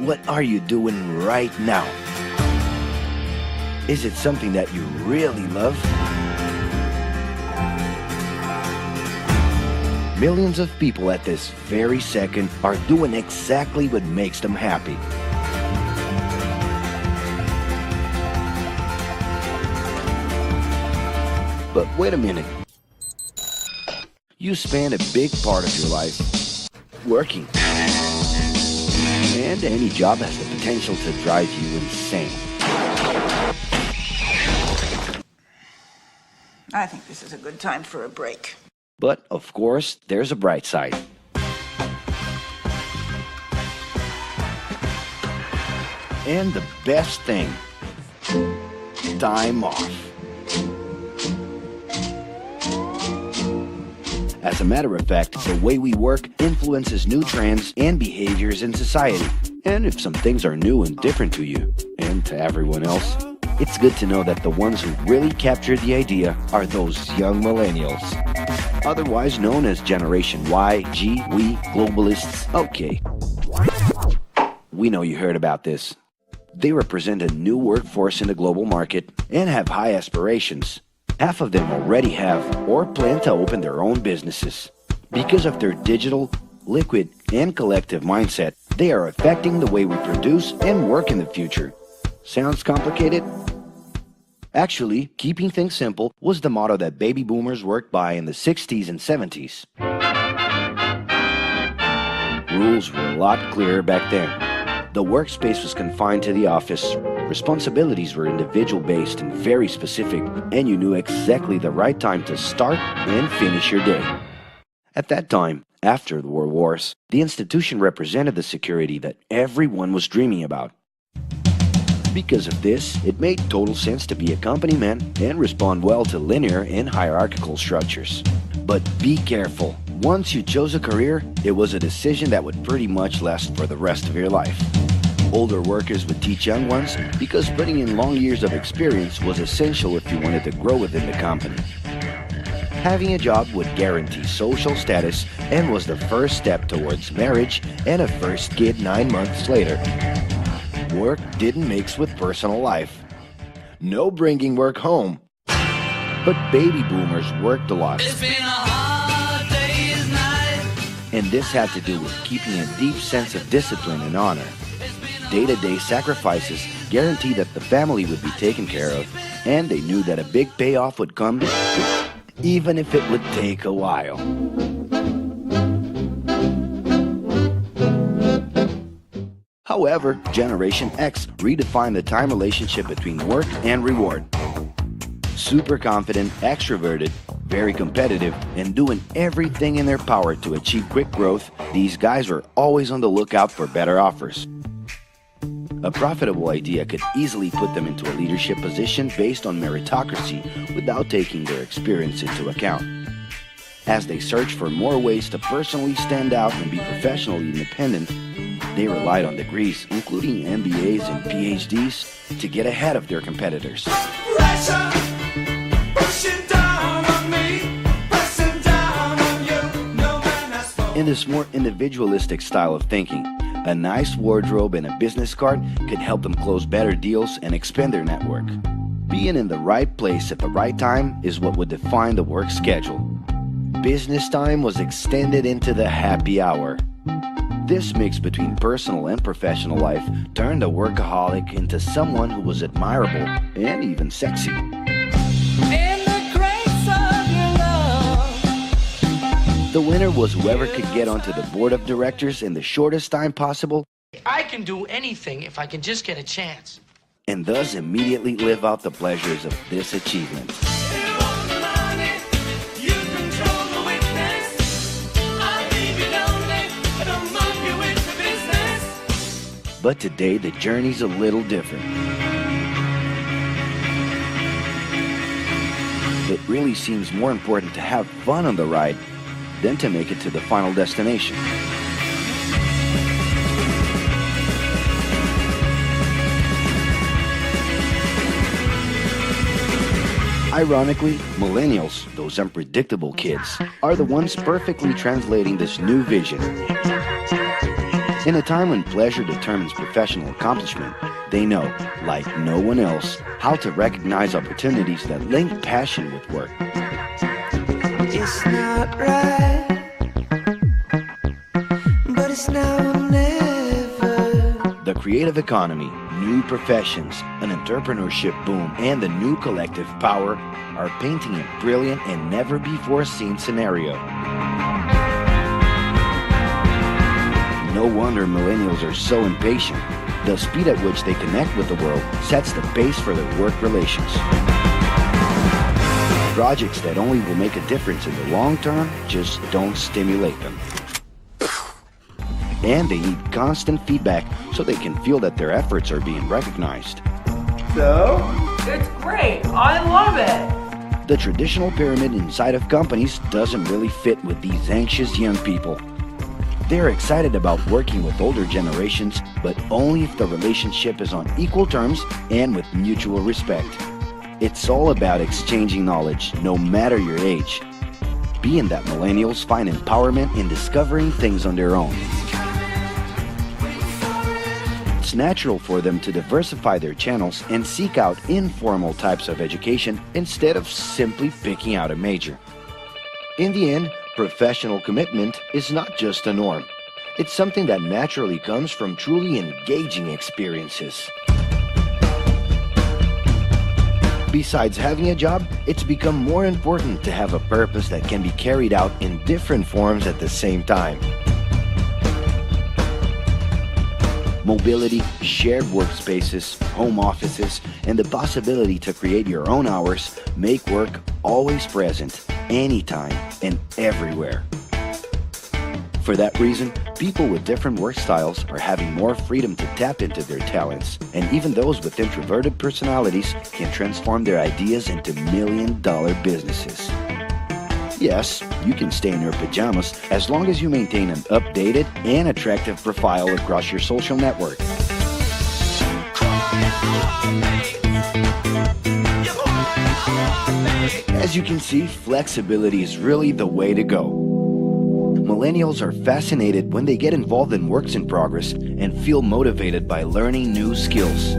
What are you doing right now? Is it something that you really love? Millions of people at this very second are doing exactly what makes them happy. But wait a minute. You spend a big part of your life working. And any job has the potential to drive you insane. I think this is a good time for a break. But, of course, there's a bright side. And the best thing, time off. As a matter of fact, the way we work influences new trends and behaviors in society. And if some things are new and different to you, and to everyone else, it's good to know that the ones who really captured the idea are those young millennials. Otherwise known as Generation Y, G, we, globalists. Okay. We know you heard about this. They represent a new workforce in the global market and have high aspirations. Half of them already have or plan to open their own businesses. Because of their digital, liquid, and collective mindset, they are affecting the way we produce and work in the future. Sounds complicated? Actually, keeping things simple was the motto that baby boomers worked by in the 60s and 70s. Rules were a lot clearer back then. The workspace was confined to the office. Responsibilities were individual-based and very specific, and you knew exactly the right time to start and finish your day. At that time, after the World Wars, the institution represented the security that everyone was dreaming about. Because of this, it made total sense to be a company man and respond well to linear and hierarchical structures. But be careful. Once you chose a career, it was a decision that would pretty much last for the rest of your life. Older workers would teach young ones because putting in long years of experience was essential if you wanted to grow within the company. Having a job would guarantee social status and was the first step towards marriage and a first kid 9 months later. Work didn't mix with personal life. No bringing work home. But baby boomers worked a lot. It's been a hard day's night. And this had to do with keeping a deep sense of discipline and honor. Day-to-day sacrifices guaranteed that the family would be taken care of, and they knew that a big payoff would come, even if it would take a while. However, Generation X redefined the time relationship between work and reward. Super confident, extroverted, very competitive, and doing everything in their power to achieve quick growth, these guys were always on the lookout for better offers. A profitable idea could easily put them into a leadership position based on meritocracy without taking their experience into account. As they searched for more ways to personally stand out and be professionally independent, they relied on degrees, including MBAs and PhDs, to get ahead of their competitors. In this more individualistic style of thinking, a nice wardrobe and a business card could help them close better deals and expand their network. Being in the right place at the right time is what would define the work schedule. Business time was extended into the happy hour. This mix between personal and professional life turned a workaholic into someone who was admirable and even sexy. The winner was whoever could get onto the board of directors in the shortest time possible. I can do anything if I can just get a chance. And thus immediately live out the pleasures of this achievement. But today the journey's a little different. It really seems more important to have fun on the ride than to make it to the final destination. Ironically, millennials, those unpredictable kids, are the ones perfectly translating this new vision. In a time when pleasure determines professional accomplishment, they know, like no one else, how to recognize opportunities that link passion with work. It's not right, but it's now or never. The creative economy, new professions, an entrepreneurship boom, and the new collective power are painting a brilliant and never-before-seen scenario. No wonder millennials are so impatient. The speed at which they connect with the world sets the pace for their work relations. Projects that only will make a difference in the long term just don't stimulate them. And they need constant feedback so they can feel that their efforts are being recognized. So? It's great. I love it. The traditional pyramid inside of companies doesn't really fit with these anxious young people. They're excited about working with older generations, but only if the relationship is on equal terms and with mutual respect. It's all about exchanging knowledge, no matter your age. Being that millennials find empowerment in discovering things on their own. It's natural for them to diversify their channels and seek out informal types of education instead of simply picking out a major. In the end, professional commitment is not just a norm. It's something that naturally comes from truly engaging experiences. Besides having a job, it's become more important to have a purpose that can be carried out in different forms at the same time. Mobility, shared workspaces, home offices, and the possibility to create your own hours make work always present, anytime and everywhere. For that reason, people with different work styles are having more freedom to tap into their talents, and even those with introverted personalities can transform their ideas into million-dollar businesses. Yes, you can stay in your pajamas as long as you maintain an updated and attractive profile across your social network. As you can see, flexibility is really the way to go. Millennials are fascinated when they get involved in works in progress and feel motivated by learning new skills.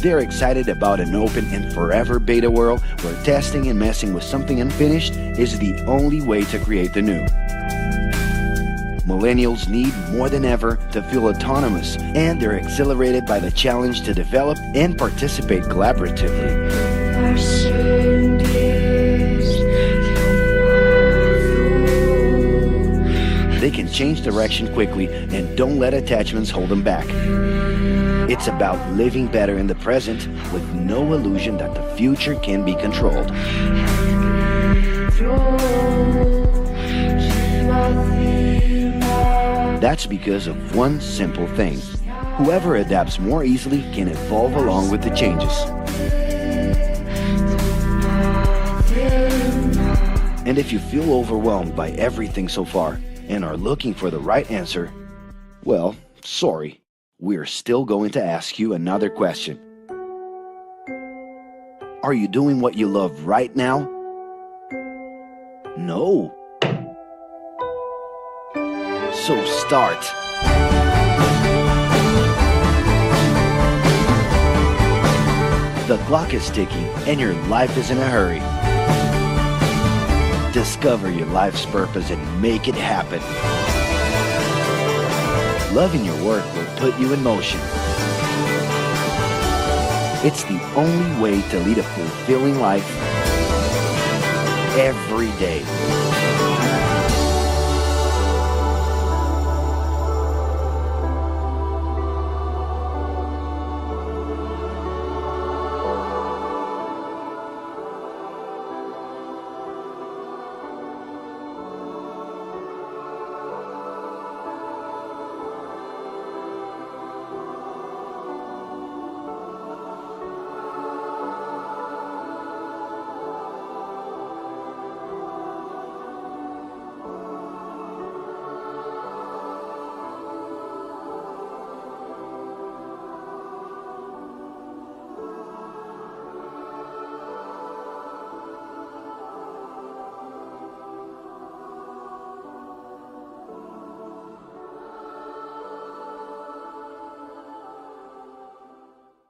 They're excited about an open and forever beta world where testing and messing with something unfinished is the only way to create the new. Millennials need more than ever to feel autonomous, and they're exhilarated by the challenge to develop and participate collaboratively. They can change direction quickly and don't let attachments hold them back. It's about living better in the present with no illusion that the future can be controlled. That's because of one simple thing. Whoever adapts more easily can evolve along with the changes. And if you feel overwhelmed by everything so far and are looking for the right answer, well, sorry. We're still going to ask you another question. Are you doing what you love right now? No. So start. The clock is ticking and your life is in a hurry. Discover your life's purpose and make it happen. Loving your work will put you in motion. It's the only way to lead a fulfilling life every day.